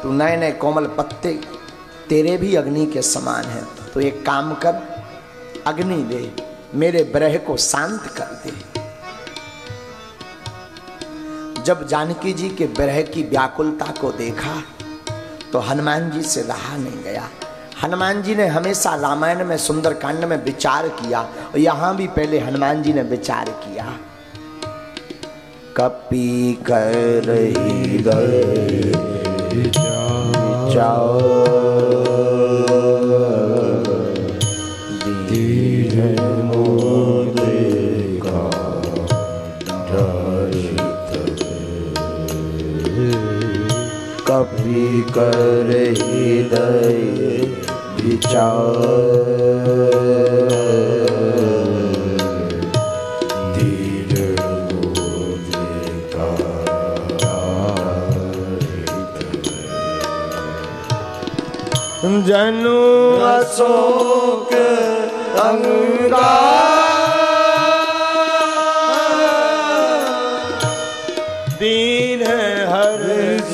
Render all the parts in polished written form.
तू नए नए कोमल पत्ते तेरे भी अग्नि के समान है, तो एक काम कर, अग्नि दे, मेरे विरह को शांत कर दे। जब जानकी जी के विरह की व्याकुलता को देखा तो हनुमान जी से रहा नहीं गया। हनुमान जी ने हमेशा रामायण में सुंदरकांड में विचार किया, और यहां भी पहले हनुमान जी ने विचार किया। कपि कर हृदय कपि कर हृदय विचार धीर मुद्रिका जनु अशोक अंगार दीन हर्ष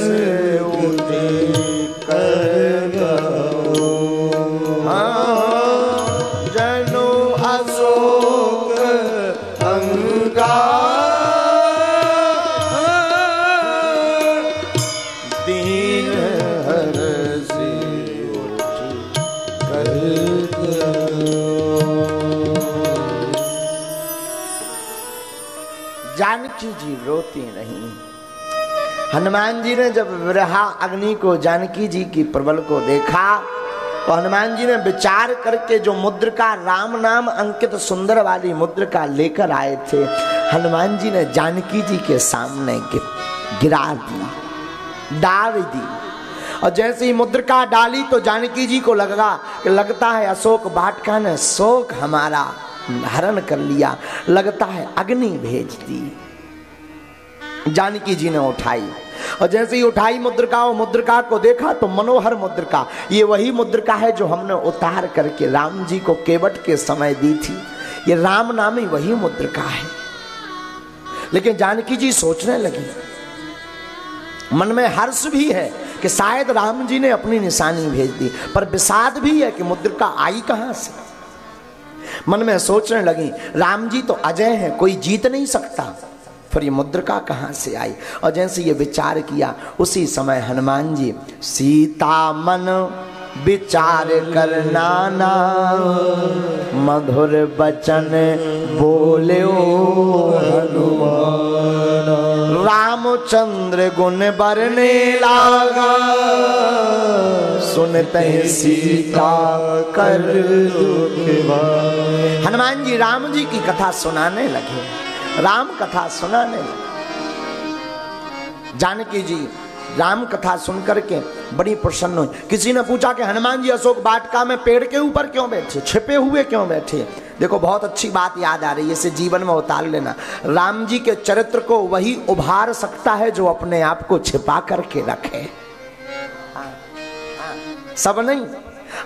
जनु अशोक अंगार दीन हर्ष जानकी जी रोती नहीं। हनुमान जी ने जब विरहा अग्नि को जानकी जी की प्रबल को देखा तो हनुमान जी ने विचार करके जो मुद्रिका राम नाम अंकित सुंदर वाली मुद्रिका लेकर आए थे, हनुमान जी ने जानकी जी के सामने गिरा दी, डाल दी। और जैसे ही मुद्रिका डाली तो जानकी जी को लगता है अशोक वाटिका ने शोक हमारा हरण कर लिया, लगता है अग्नि भेज दी। जानकी जी ने उठाई, और जैसे ही उठाई मुद्रिका को देखा तो मनोहर मुद्रिका, ये वही मुद्रिका है जो हमने उतार करके राम जी को केवट के समय दी थी। ये राम नामी वही मुद्रिका है। लेकिन जानकी जी सोचने लगी, मन में हर्ष भी है कि शायद राम जी ने अपनी निशानी भेज दी, पर विषाद भी है कि मुद्रिका आई कहां से। मन में सोचने लगी, राम जी तो अजय हैं, कोई जीत नहीं सकता, फिर ये मुद्रिका कहां से आई। और जैसे ये विचार किया उसी समय हनुमान जी सीता मन विचार करना ना मधुर बचन बोले हनुमान रामचंद्र गुण बरने लागा सुनते सीता कर दुख। हनुमान जी राम जी की कथा सुनाने लगे, राम कथा सुनाने लगे। जानकी जी राम कथा सुनकर के बड़ी प्रसन्न हुई। किसी ने पूछा कि हनुमान जी अशोक वाटिका में पेड़ के ऊपर क्यों बैठे, छिपे हुए क्यों बैठे। देखो बहुत अच्छी बात याद आ रही है, इसे जीवन में उतार लेना। राम जी के चरित्र को वही उभार सकता है जो अपने आप को छिपा करके रखे, सब नहीं।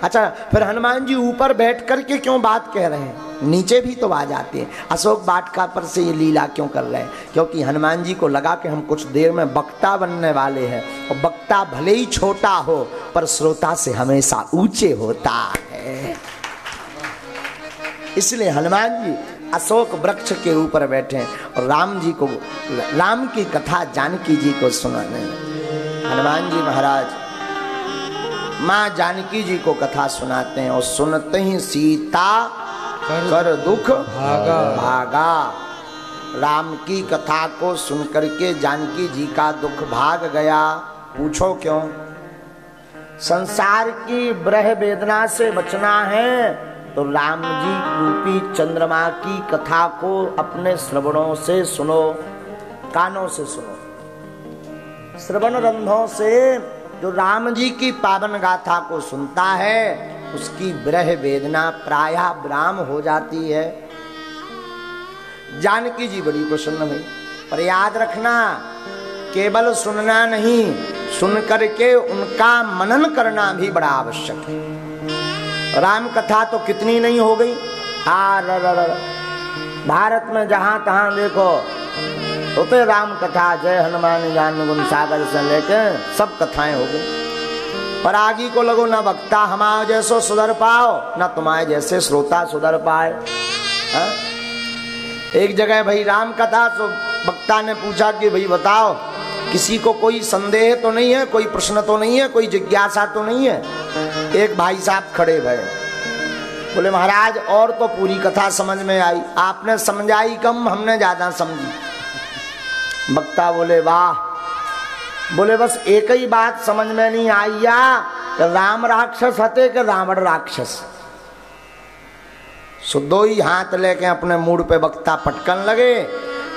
अच्छा, फिर हनुमान जी ऊपर बैठ करके क्यों बात कह रहे हैं, नीचे भी तो आ जाते हैं। अशोक वाटिका पर से ये लीला क्यों कर रहे हैं, क्योंकि हनुमान जी को लगा कि हम कुछ देर में वक्ता बनने वाले हैं, और वक्ता भले ही छोटा हो पर श्रोता से हमेशा ऊंचे होता है। इसलिए हनुमान जी अशोक वृक्ष के ऊपर बैठे और राम जी को, राम की कथा जानकी जी को सुनाने। हनुमान जी महाराज माँ जानकी जी को कथा सुनाते हैं, और सुनते ही सीता कर दुख भागा। राम की कथा को सुनकर के जानकी जी का दुख भाग गया। पूछो क्यों? संसार की ब्रह वेदना से बचना है तो राम जी रूपी चंद्रमा की कथा को अपने श्रवणों से सुनो, कानों से सुनो, श्रवण रंध्रों से। जो राम जी की पावन गाथा को सुनता है उसकी ब्रह वेदना प्रायः विराम हो जाती है। जानकी जी बड़ी प्रसन्न हुई। पर याद रखना, केवल सुनना नहीं, सुन करके उनका मनन करना भी बड़ा आवश्यक है। राम कथा तो कितनी नहीं हो गई, भारत में जहां तहां देखो तो राम कथा, जय हनुमान ज्ञान गुण सागर से लेके सब कथाएं हो गई। पर आगी को लगो ना वक्ता हमारे जैसो सुधर पाओ, ना तुम्हारे जैसे श्रोता सुधर पाए। हा? एक जगह भाई राम कथा, तो वक्ता ने पूछा कि भाई बताओ, किसी को कोई संदेह तो नहीं है, कोई प्रश्न तो नहीं है, कोई जिज्ञासा तो नहीं है। एक भाई साहब खड़े भये, बोले महाराज और तो पूरी कथा समझ में आई, आपने समझाई कम, हमने ज्यादा समझी। वक्ता बोले वाह, बोले बस एक ही बात समझ में नहीं आई या राम राक्षस हते कि रावण राक्षस। सो दो ही हाथ लेके अपने मूड पे वक्ता पटकन लगे।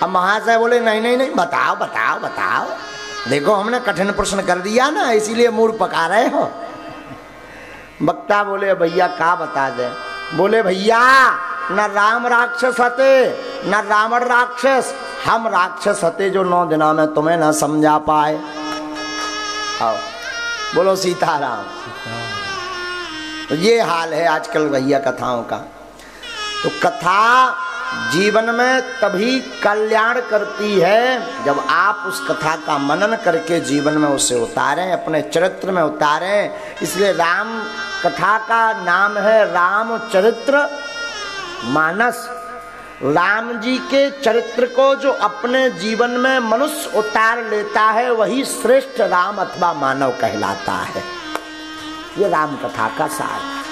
अब महाशय बोले नहीं नहीं नहीं, बताओ बताओ बताओ, देखो हमने कठिन प्रश्न कर दिया ना, इसीलिए मूड पका रहे हो। वक्ता बोले भैया क्या बता दे। बोले भैया न राम राक्षस हते न रावण राक्षस, हम राक्षस हते जो 9 दिनों में तुम्हें न समझा पाए। आओ बोलो सीताराम। तो ये हाल है आजकल भैया कथाओं का। तो कथा जीवन में तभी कल्याण करती है जब आप उस कथा का मनन करके जीवन में उसे उतारें, अपने चरित्र में उतारें। इसलिए राम कथा का नाम है रामचरित्र मानस। राम जी के चरित्र को जो अपने जीवन में मनुष्य उतार लेता है वही श्रेष्ठ राम अथवा मानव कहलाता है। ये राम कथा का सार है।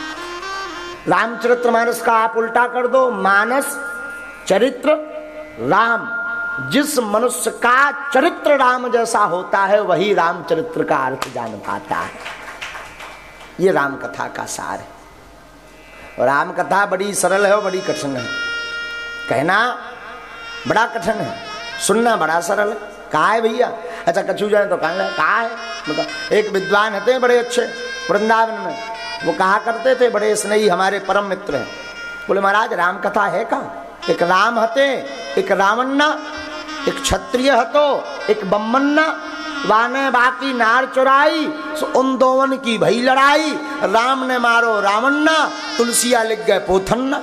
रामचरित्र मानस का आप उल्टा कर दो, मानस चरित्र राम। जिस मनुष्य का चरित्र राम जैसा होता है वही रामचरित्र का अर्थ जान पाता है। ये राम कथा का सार है। और राम कथा बड़ी सरल है और बड़ी कठिन है। कहना बड़ा कठिन है, सुनना बड़ा सरल है। कहा है भैया? अच्छा कछू जाए तो कहा है मतलब एक विद्वान होते हैं बड़े अच्छे वृंदावन में, वो कहा करते थे, बड़े स्नेही हमारे परम मित्र हैं। बोले महाराज राम कथा है कहाँ? एक राम हते, एक रावण्णा, एक क्षत्रिय हतो, एक बम्मन्ना, वाने बाकी नार चुराई, सो उन दोवन की भई लड़ाई। राम ने मारो रावण्णा, तुलसिया लिख गए पोथन्ना।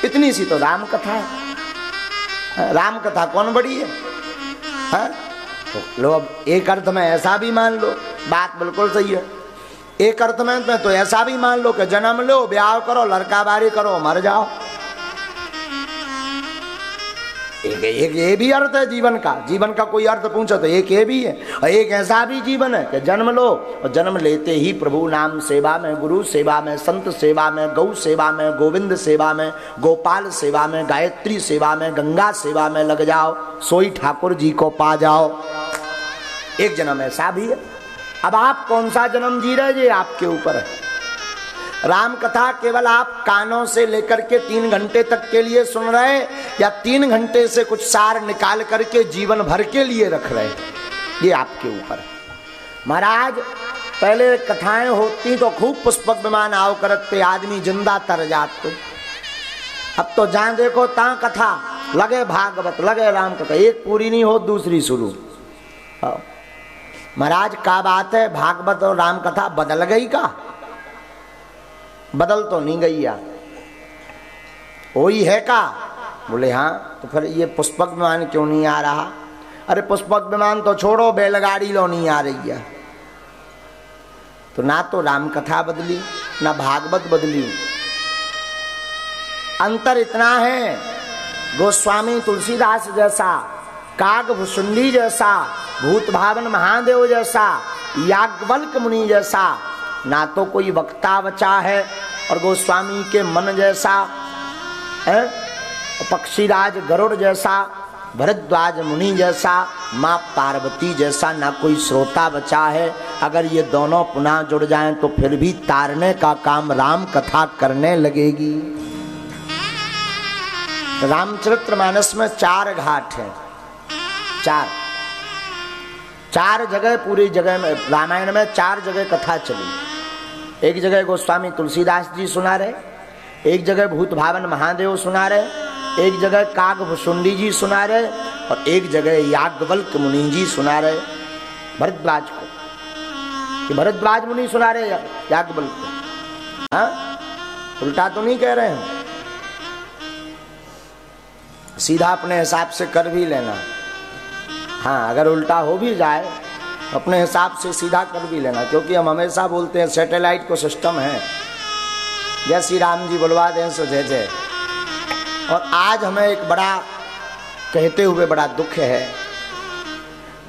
इतनी सी तो राम कथा है। राम कथा कौन बड़ी है? तो लो अब एक अर्थ में ऐसा भी मान लो, बात बिल्कुल सही है। एक अर्थ में तो ऐसा भी मान लो कि जन्म लो, ब्याह करो, लड़का बारी करो, मर जाओ। एक ये भी अर्थ है जीवन का। जीवन का कोई अर्थ पूछो तो एक ये भी है। और एक ऐसा भी जीवन है कि जन्म लो और जन्म लेते ही प्रभु नाम सेवा में, गुरु सेवा में, संत सेवा में, गौ सेवा में, गोविंद सेवा में, गोपाल सेवा में, गायत्री सेवा में, गंगा सेवा में लग जाओ, सोई ठाकुर जी को पा जाओ। एक जन्म ऐसा भी है। अब आप कौन सा जन्म जी रहे ये आपके ऊपर है। राम कथा केवल आप कानों से लेकर के 3 घंटे तक के लिए सुन रहे या 3 घंटे से कुछ सार निकाल करके जीवन भर के लिए रख रहे, ये आपके ऊपर है। महाराज पहले कथाएं होती तो खूब पुष्पक विमान आओ करते, आदमी जिंदा तर जाते। अब तो जहां देखो तहां कथा लगे, भागवत लगे, राम कथा, एक पूरी नहीं हो दूसरी शुरू। महाराज क्या बात है, भागवत और राम कथा बदल गई का? बदल तो नहीं गई यार, वही है का? बोले हाँ। तो फिर ये पुष्पक विमान क्यों नहीं आ रहा? अरे पुष्पक विमान तो छोड़ो, बैलगाड़ी लो नहीं आ रही है। तो ना तो राम कथा बदली ना भागवत बदली, अंतर इतना है गोस्वामी तुलसीदास जैसा, कागभुसुंडी जैसा, भूत भावन महादेव जैसा, याज्ञवल्क्य मुनि जैसा ना तो कोई वक्ता बचा है, और गोस्वामी के मन जैसा है, पक्षीराज गरुड़ जैसा, भरद्वाज मुनि जैसा, माँ पार्वती जैसा ना कोई श्रोता बचा है। अगर ये दोनों पुनः जुड़ जाएं तो फिर भी तारने का काम राम कथा करने लगेगी। रामचरितमानस में 4 घाट हैं, 4 जगह पूरी जगह में रामायण में 4 जगह कथा चली। एक जगह गोस्वामी तुलसीदास जी सुना रहे, एक जगह भूत भावन महादेव सुना रहे, एक जगह कागभुसुंडी जी सुना रहे, और एक जगह याज्ञवल्क्य मुनि जी सुना रहे भरद्वाज को। कि भरद्वाज मुनि सुना रहे याज्ञवल्क्य को, हाँ उल्टा तो नहीं कह रहे हैं, सीधा अपने हिसाब से कर भी लेना। हाँ अगर उल्टा हो भी जाए अपने हिसाब से सीधा कर भी लेना, क्योंकि हम हमेशा बोलते हैं सैटेलाइट को सिस्टम है, जय श्री राम जी बुलवा दें सो जय जय। और आज हमें एक बड़ा कहते हुए बड़ा दुख है,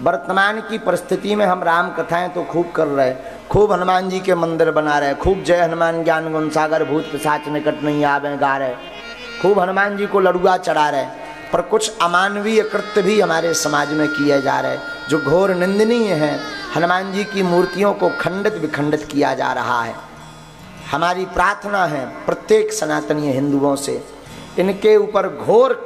वर्तमान की परिस्थिति में हम राम कथाएं तो खूब कर रहे, खूब हनुमान जी के मंदिर बना रहे, खूब जय हनुमान ज्ञान गुण सागर भूत पिशाच निकट नहीं आवे गा रहे, खूब हनुमान जी को लड़ुआ चढ़ा रहे, पर कुछ अमानवीय कृत्य भी हमारे समाज में किए जा रहे जो घोर निंदनीय है। हनुमान जी की मूर्तियों को खंडित विखंडित किया जा रहा है। हमारी प्रार्थना है प्रत्येक सनातनीय हिंदुओं से, इनके ऊपर घोर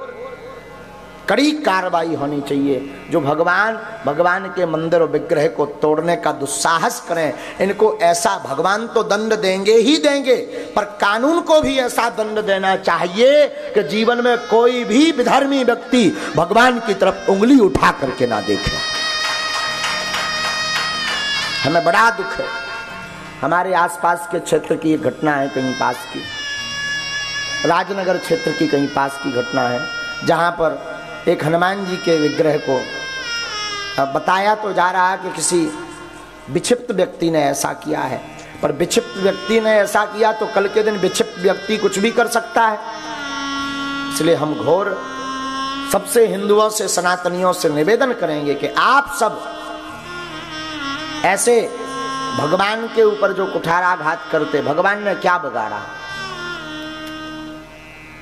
कड़ी कार्रवाई होनी चाहिए। जो भगवान के मंदिर और विग्रह को तोड़ने का दुस्साहस करें, इनको ऐसा भगवान तो दंड देंगे ही देंगे, पर कानून को भी ऐसा दंड देना चाहिए कि जीवन में कोई भी विधर्मी व्यक्ति भगवान की तरफ उंगली उठा करके ना देखे। हमें बड़ा दुख है, हमारे आसपास के क्षेत्र की एक घटना है, कहीं पास की राजनगर क्षेत्र की कहीं पास की घटना है, जहां पर एक हनुमान जी के विग्रह को बताया तो जा रहा है कि किसी विक्षिप्त व्यक्ति ने ऐसा किया है, पर विक्षिप्त व्यक्ति ने ऐसा किया तो कल के दिन विक्षिप्त व्यक्ति कुछ भी कर सकता है। इसलिए हम घोर सबसे हिंदुओं से सनातनियों से निवेदन करेंगे कि आप सब ऐसे भगवान के ऊपर जो कुठाराघात करते, भगवान ने क्या बिगाड़ा,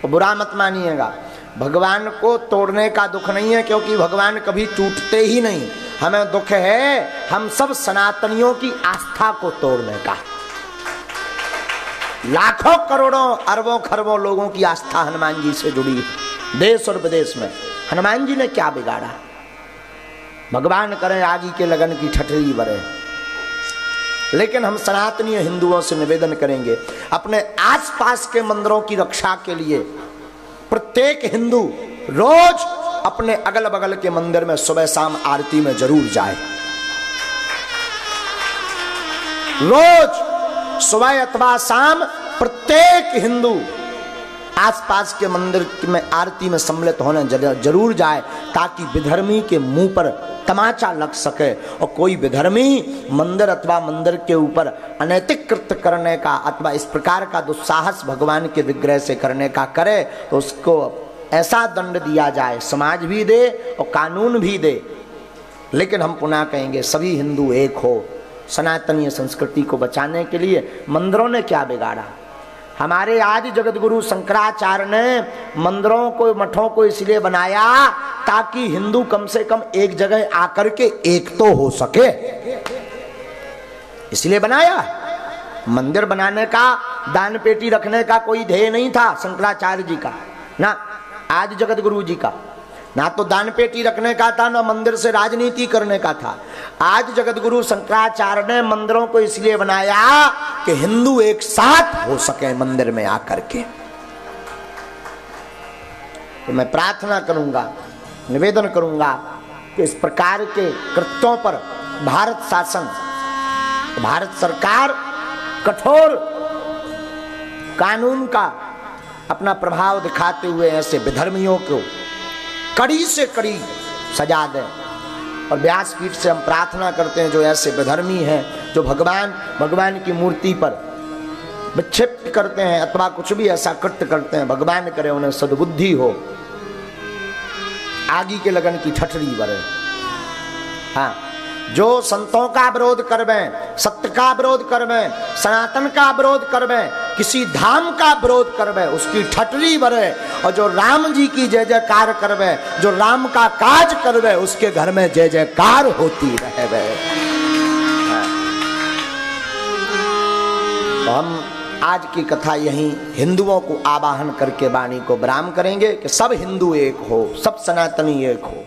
तो बुरा मत मानिएगा। भगवान को तोड़ने का दुख नहीं है, क्योंकि भगवान कभी टूटते ही नहीं। हमें दुख है हम सब सनातनियों की आस्था को तोड़ने का। लाखों करोड़ों अरबों खरबों लोगों की आस्था हनुमान जी से जुड़ी है, देश और विदेश में। हनुमान जी ने क्या बिगाड़ा? भगवान करें आगे के लगन की ठठरी बरे। लेकिन हम सनातनीय हिंदुओं से निवेदन करेंगे, अपने आसपास के मंदिरों की रक्षा के लिए प्रत्येक हिंदू रोज अपने अगल बगल के मंदिर में सुबह शाम आरती में जरूर जाए। रोज सुबह अथवा शाम प्रत्येक हिंदू आसपास के मंदिर में आरती में सम्मिलित होने जरूर जाए, ताकि विधर्मी के मुंह पर तमाचा लग सके और कोई विधर्मी मंदिर अथवा मंदिर के ऊपर अनैतिक कृत्य करने का अथवा इस प्रकार का दुस्साहस भगवान के विग्रह से करने का करे तो उसको ऐसा दंड दिया जाए, समाज भी दे और कानून भी दे। लेकिन हम पुनः कहेंगे सभी हिंदू एक हो। सनातनीय संस्कृति को बचाने के लिए मंदिरों ने क्या बिगाड़ा? हमारे आदि जगत गुरु शंकराचार्य ने मंदिरों को मठों को इसलिए बनाया ताकि हिंदू कम से कम एक जगह आकर के एक तो हो सके, इसलिए बनाया। मंदिर बनाने का, दान पेटी रखने का कोई ध्येय नहीं था शंकराचार्य जी का, ना आदि जगत गुरु जी का। ना तो दान पेटी रखने का था, ना मंदिर से राजनीति करने का था। आज जगत गुरु शंकराचार्य ने मंदिरों को इसलिए बनाया कि हिंदू एक साथ हो सके मंदिर में आकर के। तो मैं प्रार्थना करूंगा, निवेदन करूंगा कि इस प्रकार के कृत्यों पर भारत शासन, भारत सरकार कठोर कानून का अपना प्रभाव दिखाते हुए ऐसे विधर्मियों को कड़ी से कड़ी सजा दें। और व्यासपीठ से हम प्रार्थना करते हैं जो ऐसे विधर्मी हैं, जो भगवान की मूर्ति पर विक्षिप्त करते हैं अथवा कुछ भी ऐसा कृत्य करते हैं, भगवान करे उन्हें सद्बुद्धि हो, आगे के लगन की ठठरी बरे। हाँ, जो संतों का विरोध करवें, सत्य का विरोध करवें, सनातन का विरोध करवें, किसी धाम का विरोध करवें, उसकी ठठरी बरे। और जो राम जी की जय जयकार करवे, जो राम का काज करवे, उसके घर में जय जयकार होती रहे। तो हम आज की कथा यहीं हिंदुओं को आवाहन करके वाणी को विराम करेंगे कि सब हिंदू एक हो, सब सनातनी एक हो।